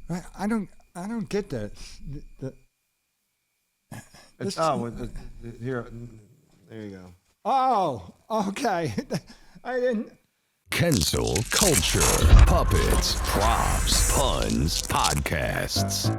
I don't get this. Here, there you go. Oh, okay. I didn't. Kensil Culture, puppets, props, puns, podcasts.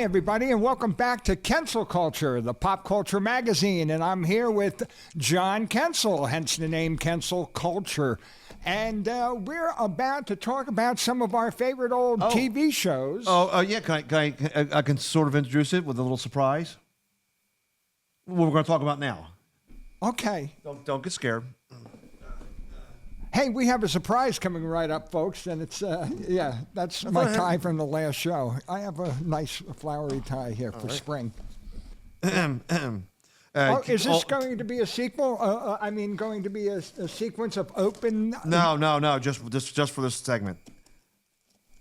Everybody, and welcome back to Kensil Culture, the pop culture magazine. And I'm here with John Kensil, hence the name Kensil Culture. And we're about to talk about some of our favorite old TV shows. Yeah. I can sort of introduce it with a little surprise. What we're going to talk about now. Okay. Don't get scared. Hey, we have a surprise coming right up, folks, and it's, that's my tie from the last show. I have a nice flowery tie here for spring. Is this going to be a sequel? Going to be a sequence of open... No, just for this segment.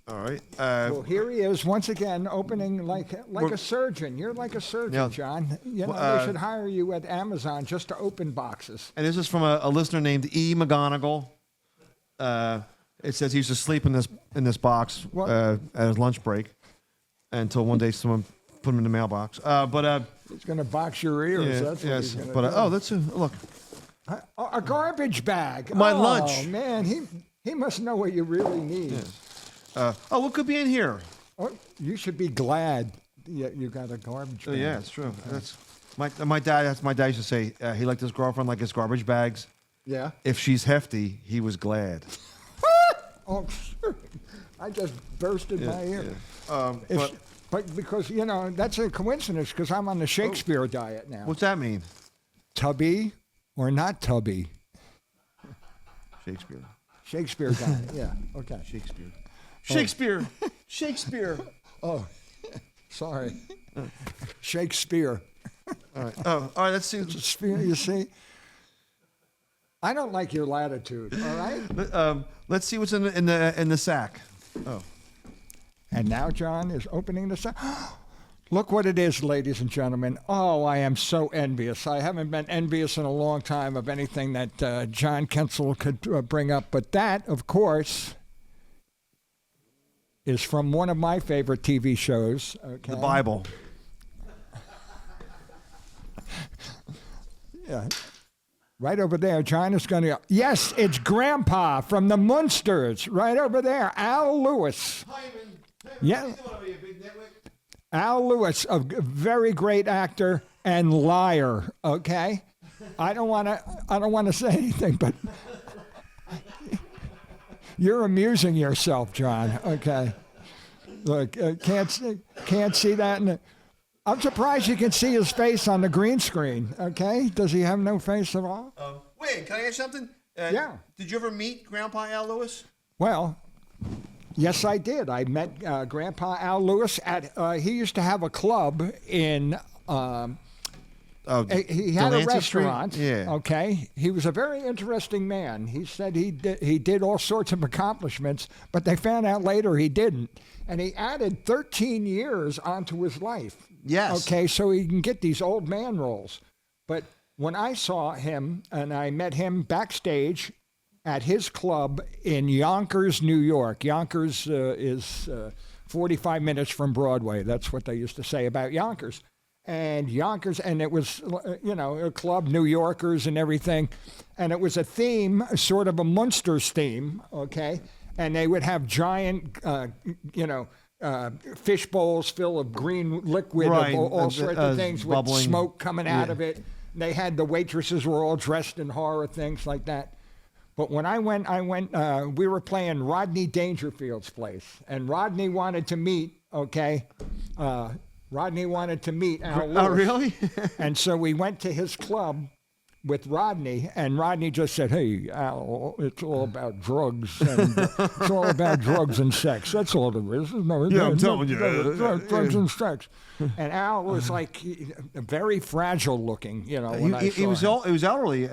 All right. Well, here he is once again, opening like a surgeon. You're like a surgeon, John. You know, they should hire you at Amazon just to open boxes. And this is from a listener named E. McGonigal. It says he used to sleep in this box at his lunch break until one day someone put him in the mailbox. He's going to box your ears. That's what he's going to do. That's look. A garbage bag. My lunch. Oh man, he must know what you really need. Yeah. What could be in here? Oh, you should be glad you got a garbage bag. Yeah, it's true. Okay. That's my dad. That's my dad used to say. He liked his girlfriend like his garbage bags. Yeah. If she's hefty, he was glad. Oh, sure. I just bursted my ear. Yeah. But because, that's a coincidence because I'm on the Shakespeare diet now. What's that mean? Tubby or not tubby? Shakespeare diet, yeah. Okay. Shakespeare. Oh, sorry. Shakespeare. All right. All right, let's see. Spear, you see? I don't like your latitude, all right? Let's see what's in the sack. Oh. And now John is opening the sack. Look what it is, ladies and gentlemen. Oh, I am so envious. I haven't been envious in a long time of anything that John Kensil could bring up. But that, of course, is from one of my favorite TV shows. Okay? The Bible. Yeah. Right over there, John is going to... Yes, it's Grandpa from the Munsters. Right over there, Al Lewis. Yeah. Al Lewis, a very great actor and liar, okay? I don't want to say anything, but you're amusing yourself, John, okay? Look, can't see that I'm surprised you can see his face on the green screen, okay? Does he have no face at all? Wait, can I ask something? Yeah. Did you ever meet Grandpa Al Lewis? Well, yes, I did. I met Grandpa Al Lewis he used to have a club in... he had a restaurant. Street? Yeah. Okay. He was a very interesting man. He said he did all sorts of accomplishments, but they found out later he didn't. And he added 13 years onto his life. Yes. Okay, so he can get these old man roles. But when I saw him and I met him backstage at his club in Yonkers, New York. Yonkers is 45 minutes from Broadway. That's what they used to say about Yonkers. And it was, a club, New Yorkers and everything. And it was a theme, sort of a Munsters theme, okay? And they would have giant, fish bowls full of green liquid, right. of all sorts of things with bubbling smoke coming out of it. They had the waitresses were all dressed in horror things like that. But when I went, we were playing Rodney Dangerfield's place. And Rodney wanted to meet, Rodney wanted to meet Al Lewis. Oh, really? And so we went to his club, with Rodney, and Rodney just said, "Hey, Al, it's all about drugs, and it's all about drugs and sex. That's all it is. I'm telling you. Drugs and sex." And Al was like very fragile looking, when I saw him. He was elderly.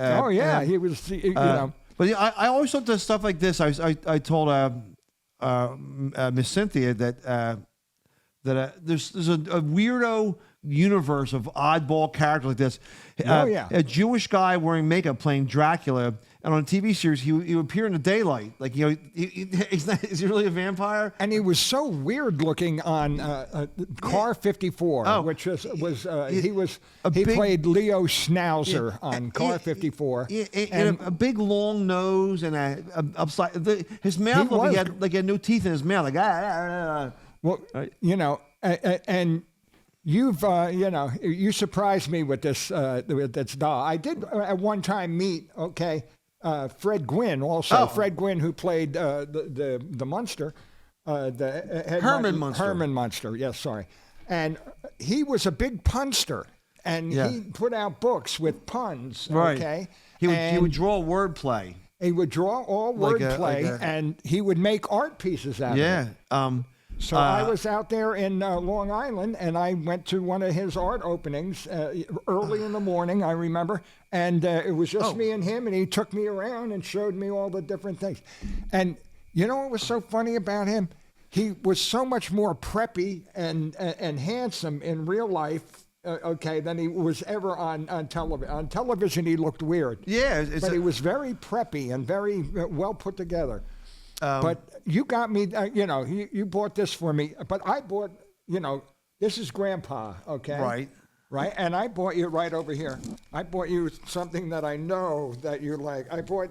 He was, But I always thought that stuff like this. I told Miss Cynthia that there's a weirdo universe of oddball characters like this. A Jewish guy wearing makeup playing Dracula, and on a TV series he would appear in the daylight. Like is he really a vampire? And he was so weird looking on Car 54, which he played Leo Schnauzer on Car 54. And a big long nose and upside his mouth. He had no teeth in his mouth. Well, and you've you surprised me with this doll. I did at one time meet Fred Gwynn also. Oh. Fred Gwynn, who played the Munster, Herman Munster. Yes, sorry. And he was a big punster, and he put out books with puns. Right. Okay. He would draw wordplay. He would draw all wordplay, and he would make art pieces out of it. So I was out there in Long Island, and I went to one of his art openings early in the morning, I remember, and it was just me and him, and he took me around and showed me all the different things. And you know what was so funny about him? He was so much more preppy and handsome in real life, than he was ever on television. On television, he looked weird. Yeah. But he was very preppy and very well put together. But you got me, you bought this for me, but I bought, this is Grandpa, okay? Right? And I bought you right over here. I bought you something that I know that you like. I bought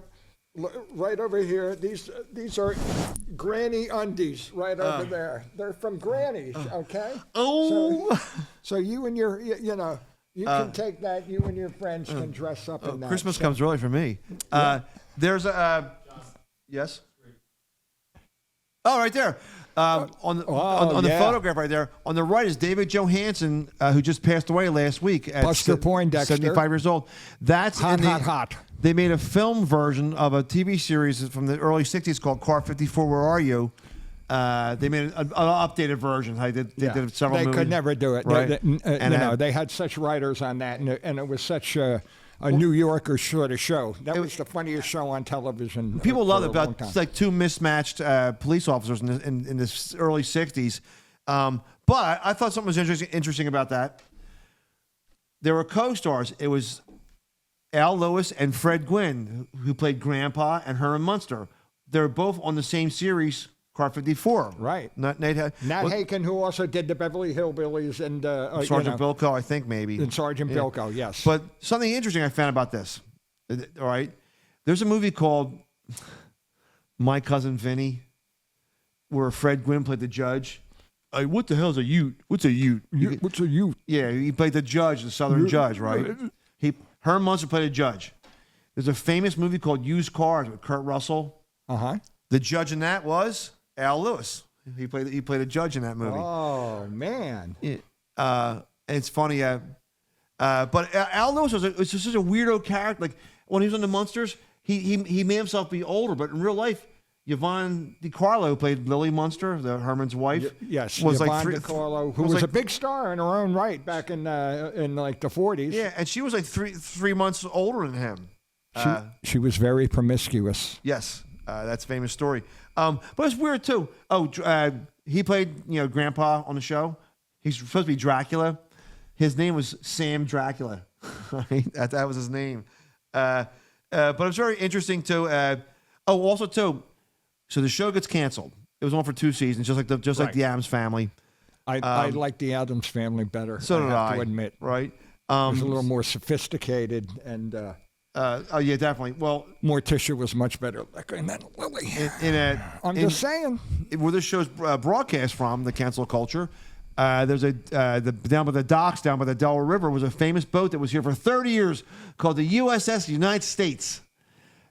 right over here. These are Granny undies right over there. They're from Granny's, okay? Oh! So you and your, you can take that. You and your friends can dress up in that. Christmas comes early for me. There's a, yes? Oh, right there. On the photograph right there. On the right is David Johansen, who just passed away last week at Buster Poindexter. 75 years old. That's hot. They made a film version of a TV series from the early 60s called Car 54, Where Are You? They made an updated version. They did several movies. They could never do it. Right. They had such writers on that, and it was such a New Yorker sort of show. That was the funniest show on television. People love it about it's like two mismatched police officers in this early 60s. But I thought something was interesting about that. There were co-stars. It was Al Lewis and Fred Gwynn, who played Grandpa and Herman Munster. They're both on the same series, Car 54. Right. Nat Haken, who also did the Beverly Hillbillies and Sergeant Bilko, I think maybe. And Sergeant Bilko, yes. But something interesting I found about this. All right, there's a movie called My Cousin Vinny, where Fred Gwynn played the judge. What the hell is a Ute? What's a Ute? What's a Ute? Yeah, he played the judge, the Southern judge, right? Herman Munster played a judge. There's a famous movie called Used Cars with Kurt Russell. Uh-huh. The judge in that was Al Lewis. He played a judge in that movie. Oh man! And it's funny, but Al Lewis was just such a weirdo character. Like when he was on the Munsters, he made himself be older, but in real life, Yvonne DiCarlo, who played Lily Munster, Herman's wife, was Yvonne like DiCarlo, who was a big star in her own right back in like the 40s. Yeah, and she was like three months older than him. She was very promiscuous. Yes. That's a famous story. But it's weird, too. He played, Grandpa on the show. He's supposed to be Dracula. His name was Sam Dracula. Right? That was his name. But it's very interesting, too. Also, too, so the show gets canceled. It was on for 2 seasons, just like the Addams Family. I like the Addams Family better. So did I. have to admit. Right? It was a little more sophisticated and... yeah, definitely. Well, Morticia was much better looking than Lily. I'm just saying. Where this show's broadcast from, the cancel culture, there's down by the docks, down by the Delaware River, was a famous boat that was here for 30 years called the USS United States.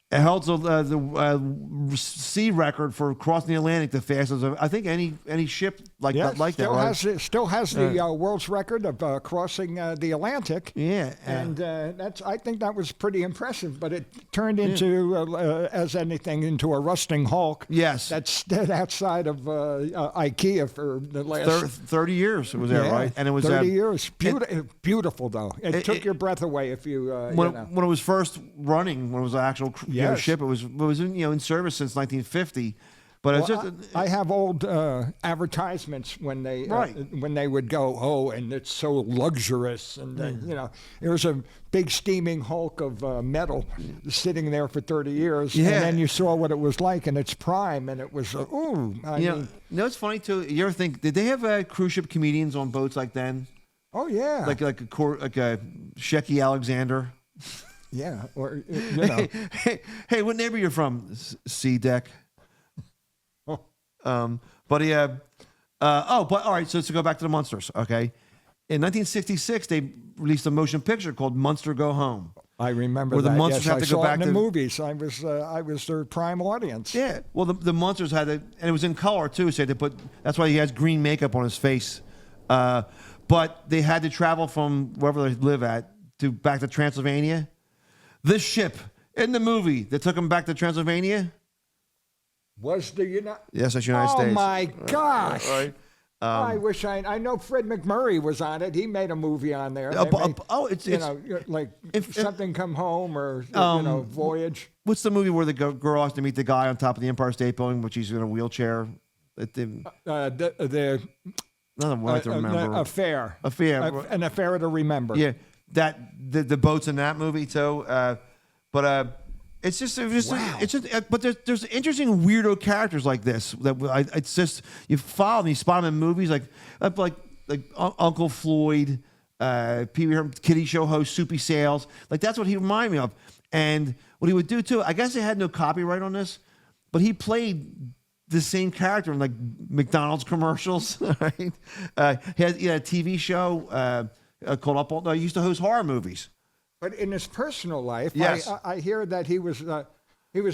It held the sea record for crossing the Atlantic the fastest of, I think, any ship like Yeah, that, right? still has the world's record of crossing the Atlantic. Yeah, And I think that was pretty impressive. But it turned into, as anything, into a rusting hulk. Yes. That stood outside of IKEA for the last 30 years it was there, right? And it was 30 years. Beautiful though. It took your breath away if you. When it was first running, when it was an actual ship, it was in service since 1950. But it's just I have old advertisements when they would go, and it's so luxurious, and there was a big steaming hulk of metal sitting there for 30 years, and then you saw what it was like in its prime, and it was it's funny too. You ever think did they have cruise ship comedians on boats like then? Oh yeah, like a Shecky Alexander. Yeah, or hey, what neighbor you're from? C deck. But all right. So let's go back to the Munsters. Okay, in 1966 they released a motion picture called Munster Go Home. I remember where the that. Munsters have to go back to the movies. I was their prime audience. Yeah. Well, the Munsters had it, and it was in color too. So they that's why he has green makeup on his face. But they had to travel from wherever they live back to Transylvania. This ship in the movie that took them back to Transylvania. Was the United? Yes, that's United States. Oh my gosh! Right. I wish I know Fred McMurray was on it. He made a movie on there. If something come home or Voyage. What's the movie where the girl has to meet the guy on top of the Empire State Building, which he's in a wheelchair? Another one to remember. Affair. An affair to remember. Yeah, the boats in that movie too. It's just but there's interesting weirdo characters like this it's just you follow them, you spot them in movies like Uncle Floyd, Pee Wee Herman, kiddie show host Soupy Sales, like that's what he reminded me of. And what he would do too, I guess they had no copyright on this, but he played the same character in like McDonald's commercials. Right? He had a TV show called Up All Night. He used to host horror movies. But in his personal life, yes. I hear that he was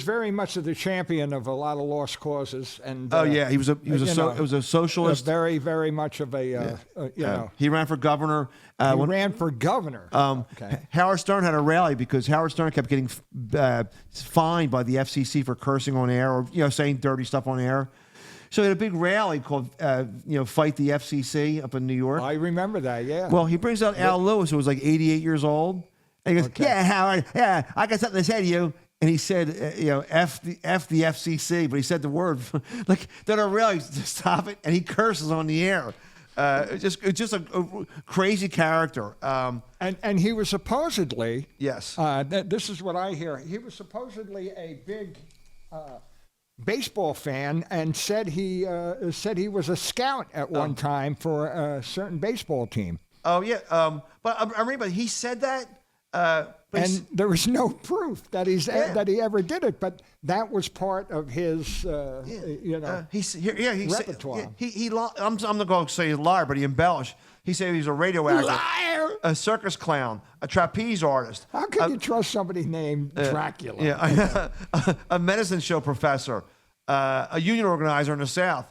very much the champion of a lot of lost causes. And he was a socialist. Very, very much of a He ran for governor. Ran for governor. Okay. Howard Stern had a rally because Howard Stern kept getting fined by the FCC for cursing on air or saying dirty stuff on air. So he had a big rally called, Fight the FCC up in New York. I remember that, yeah. Well, he brings out Al Lewis, who was like 88 years old. And he goes, "Yeah, Howard, I got something to say to you." And he said, F the FCC, but he said the word, like, then I realized to stop it, and he curses on the air. It's just a crazy character. And he was supposedly, yes. This is what I hear. He was supposedly a big baseball fan, and said he was a scout at one time for a certain baseball team. Oh yeah, but I remember he said that. And there was no proof that that he ever did it, but that was part of his, repertoire. I'm not going to say he's a liar, but he embellished. He said he was a radio actor, liar, a circus clown, a trapeze artist. How can you trust somebody named Dracula? Yeah, a medicine show professor, a union organizer in the South.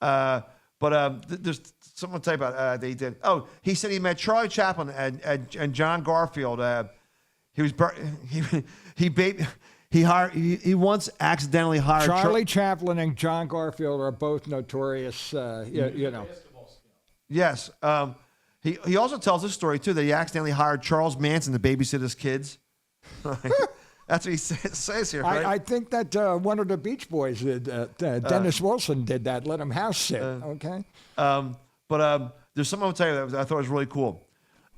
There's someone tell you about they did. Oh, he said he met Charlie Chaplin and John Garfield. He once accidentally hired Charlie Chaplin and John Garfield are both notorious. Yes. He also tells this story too that he accidentally hired Charles Manson to babysit his kids. That's what he says here. Right? I think that one of the Beach Boys did. Dennis Wilson did that. Let him house sit. Okay. There's something I'll tell you that I thought was really cool.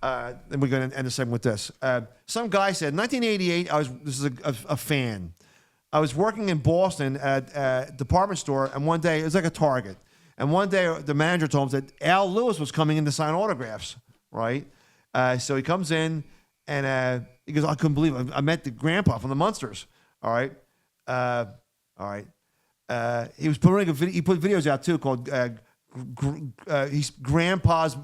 And we're going to end the segment with this. Some guy said, 1988, this is a fan. I was working in Boston at a department store, and one day, it was like a Target. And one day, the manager told him that Al Lewis was coming in to sign autographs, right? So he comes in, and he goes, I couldn't believe it. I met the grandpa from the Munsters, all right? He was putting he put videos out, too, called he's grandpa's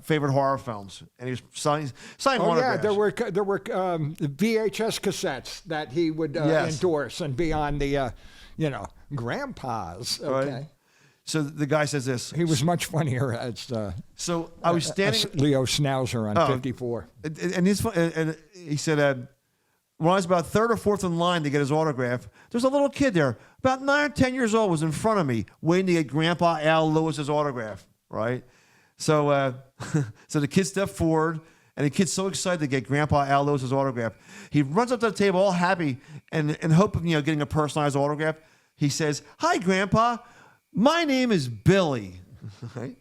favorite horror films, and he was signing autographs. There were VHS cassettes that he would endorse and be on the grandpa's. Okay. Right. So the guy says this. He was much funnier as So I was standing. Leo Schnauzer on 54. And he said, when I was about third or fourth in line to get his autograph, there's a little kid there, about 9 or 10 years old, was in front of me, waiting to get Grandpa Al Lewis's autograph, right? So so the kid stepped forward, and the kid's so excited to get Grandpa Al Lewis's autograph. He runs up to the table all happy and in hope of getting a personalized autograph. He says, "Hi, Grandpa. My name is Billy." Right?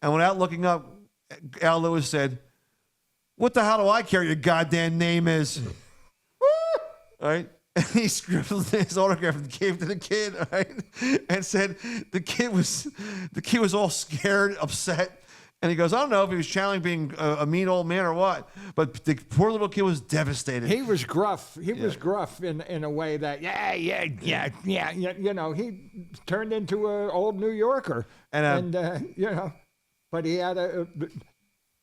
And without looking up, Al Lewis said, "What the hell do I care what your goddamn name is?" Right? And he scribbled his autograph and gave it to the kid, right? And said the kid was all scared, upset. And he goes, "I don't know if he was channeling being a mean old man or what, but the poor little kid was devastated." He was gruff. He was gruff in a way that, he turned into an old New Yorker. But he had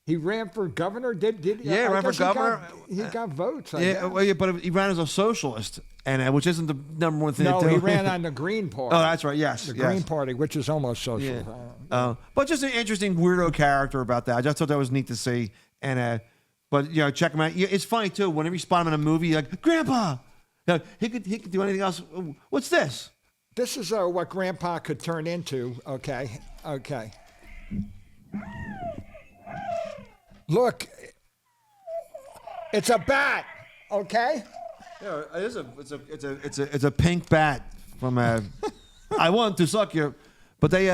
he ran for governor. Did he? Yeah, ran for governor. He got votes. But he ran as a socialist, and which isn't the number one thing. No, to do. he ran on the Green Party. Oh, that's right. Yes, the Green Party, which is almost social. Yeah. But just an interesting weirdo character about that. I just thought that was neat to see. And but check him out. It's funny too. Whenever you spot him in a movie, like Grandpa, he could do anything else. What's this? This is what Grandpa could turn into. Okay. Look, it's a bat. Okay. Yeah, it is it's a pink bat from I want to suck you, but they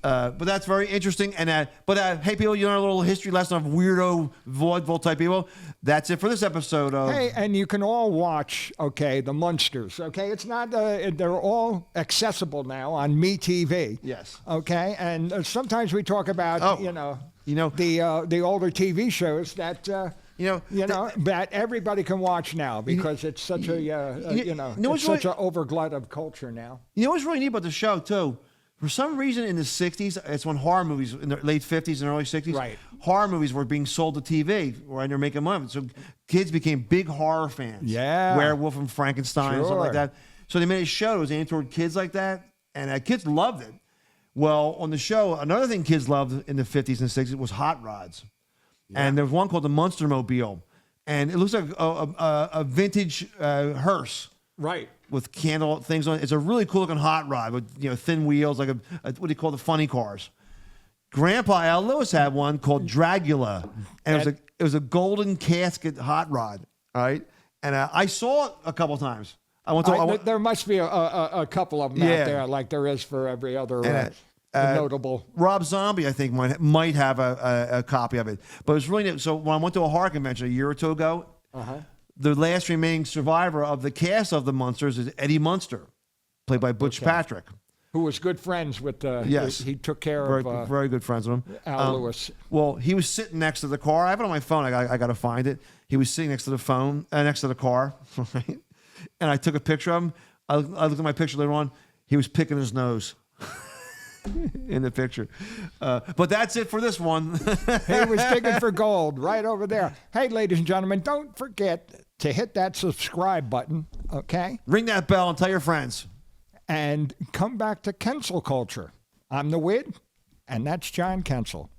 but that's very interesting. And hey people, a little history lesson of weirdo vaudeville type people. That's it for this episode of. Hey, and you can all watch the Munsters. Okay, it's not they're all accessible now on MeTV. Yes. Okay, and sometimes we talk about the older TV shows that. That everybody can watch now because it's such it's such an overglut of culture now. You know what's really neat about the show too? For some reason in the 60s, it's when horror movies, in the late 50s and early 60s, right. Horror movies were being sold to TV, right? They're making money. So kids became big horror fans. Yeah. Werewolf and Frankenstein and stuff like that. So they made a show that was aimed toward kids like that, and kids loved it. Well, on the show, another thing kids loved in the 50s and 60s was hot rods. Yeah. And there was one called the Munster Mobile, and it looks like a vintage hearse. Right. With candle things on it. It's a really cool looking hot rod with thin wheels, like a what do you call the funny cars? Grandpa Al Lewis had one called Dragula, and it was a golden casket hot rod. All right, and I saw it a couple times. There must be a couple of them out there, like there is for every other notable. Rob Zombie, I think, might have a copy of it, but it was really neat. So when I went to a horror convention a year or two ago. The last remaining survivor of the cast of the Munsters is Eddie Munster, played by Butch Patrick. Who was good friends with, yes. He took care of... very good friends with him. Al Lewis. Well, he was sitting next to the car. I have it on my phone. I got to find it. He was sitting next to the car, right? And I took a picture of him. I looked at my picture later on. He was picking his nose. In the picture. But that's it for this one. He was digging for gold right over there. Hey, ladies and gentlemen, don't forget to hit that subscribe button, okay? Ring that bell and tell your friends. And come back to Kensil Culture. I'm the Wid, and that's John Kensil.